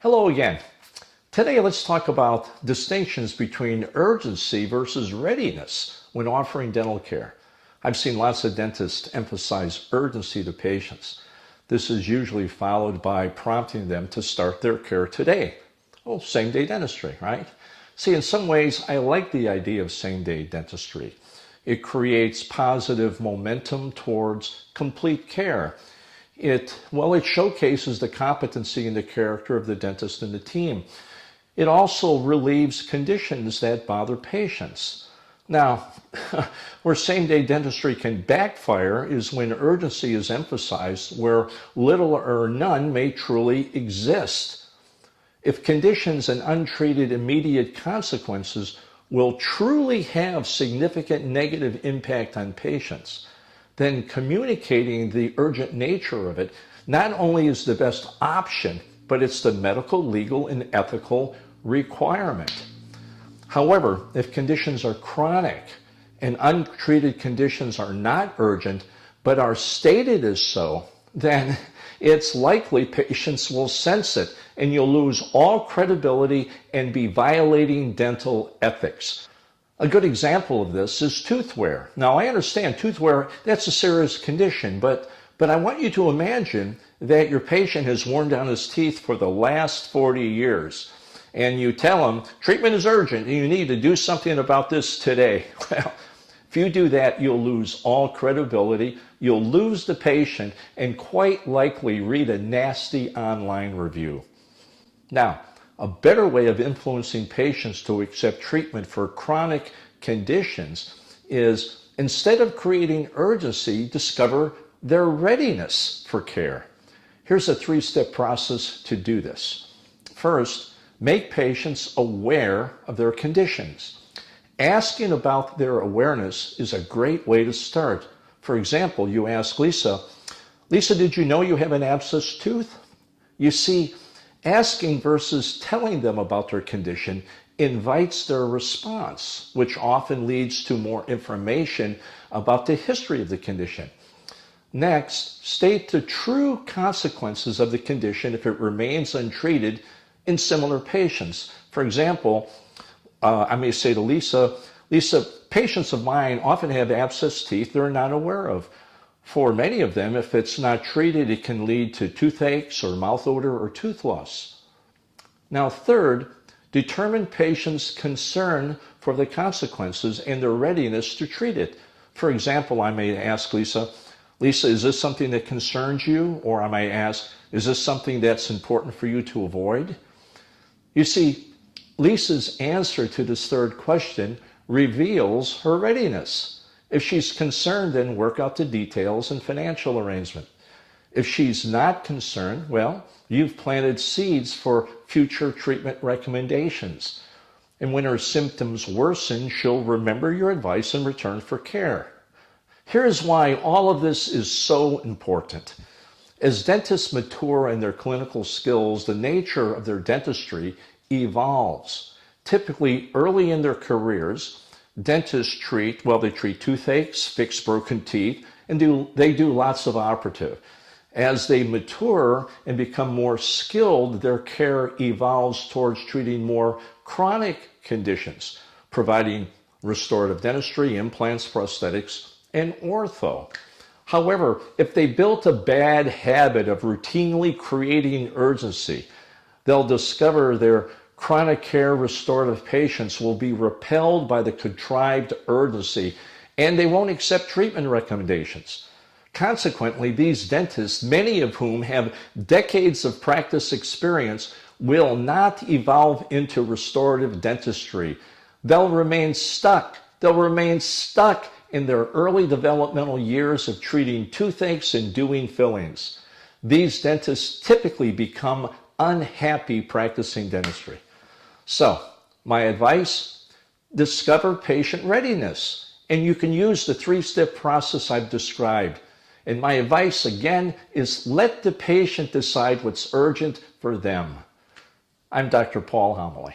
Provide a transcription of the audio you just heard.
Hello again. Today let's talk about distinctions between urgency versus readiness when offering dental care. I've seen lots of dentists emphasize urgency to patients. This is usually followed by prompting them to start their care today. Oh, same-day dentistry, right? See, in some ways, I like the idea of same-day dentistry. It creates positive momentum towards complete care. It showcases the competency and the character of the dentist and the team. It also relieves conditions that bother patients. Now, where same-day dentistry can backfire is when urgency is emphasized, where little or none may truly exist. If conditions and untreated immediate consequences will truly have significant negative impact on patients, then communicating the urgent nature of it not only is the best option, but it's the medical, legal, and ethical requirement. However, if conditions are chronic and untreated conditions are not urgent, but are stated as so, then it's likely patients will sense it and you'll lose all credibility and be violating dental ethics. A good example of this is tooth wear. Now, I understand tooth wear, that's a serious condition, but I want you to imagine that your patient has worn down his teeth for the last 40 years, and you tell him, treatment is urgent, and you need to do something about this today. Well, if you do that, you'll lose all credibility, you'll lose the patient, and quite likely read a nasty online review. Now, a better way of influencing patients to accept treatment for chronic conditions is, instead of creating urgency, discover their readiness for care. Here's a three-step process to do this. First, make patients aware of their conditions. Asking about their awareness is a great way to start. For example, you ask Lisa, did you know you have an abscess tooth? You see, asking versus telling them about their condition invites their response, which often leads to more information about the history of the condition. Next, state the true consequences of the condition if it remains untreated in similar patients. For example, I may say to Lisa, patients of mine often have abscess teeth they're not aware of. For many of them, if it's not treated, it can lead to toothaches or mouth odor or tooth loss. Now, third, determine patients' concern for the consequences and their readiness to treat it. For example, I may ask Lisa, is this something that concerns you? Or I may ask, is this something that's important for you to avoid? You see, Lisa's answer to this third question reveals her readiness. If she's concerned, then work out the details and financial arrangement. If she's not concerned, well, you've planted seeds for future treatment recommendations. And when her symptoms worsen, she'll remember your advice and return for care. Here's why all of this is so important. As dentists mature in their clinical skills, the nature of their dentistry evolves. Typically, early in their careers, dentists treat toothaches, fix broken teeth, and they do lots of operative. As they mature and become more skilled, their care evolves towards treating more chronic conditions, providing restorative dentistry, implants, prosthetics, and ortho. However, if they built a bad habit of routinely creating urgency, they'll discover their chronic care restorative patients will be repelled by the contrived urgency, and they won't accept treatment recommendations. Consequently, these dentists, many of whom have decades of practice experience, will not evolve into restorative dentistry. They'll remain stuck. In their early developmental years of treating toothaches and doing fillings. These dentists typically become unhappy practicing dentistry. So, my advice, discover patient readiness. And you can use the three-step process I've described. And my advice, again, is let the patient decide what's urgent for them. I'm Dr. Paul Homily.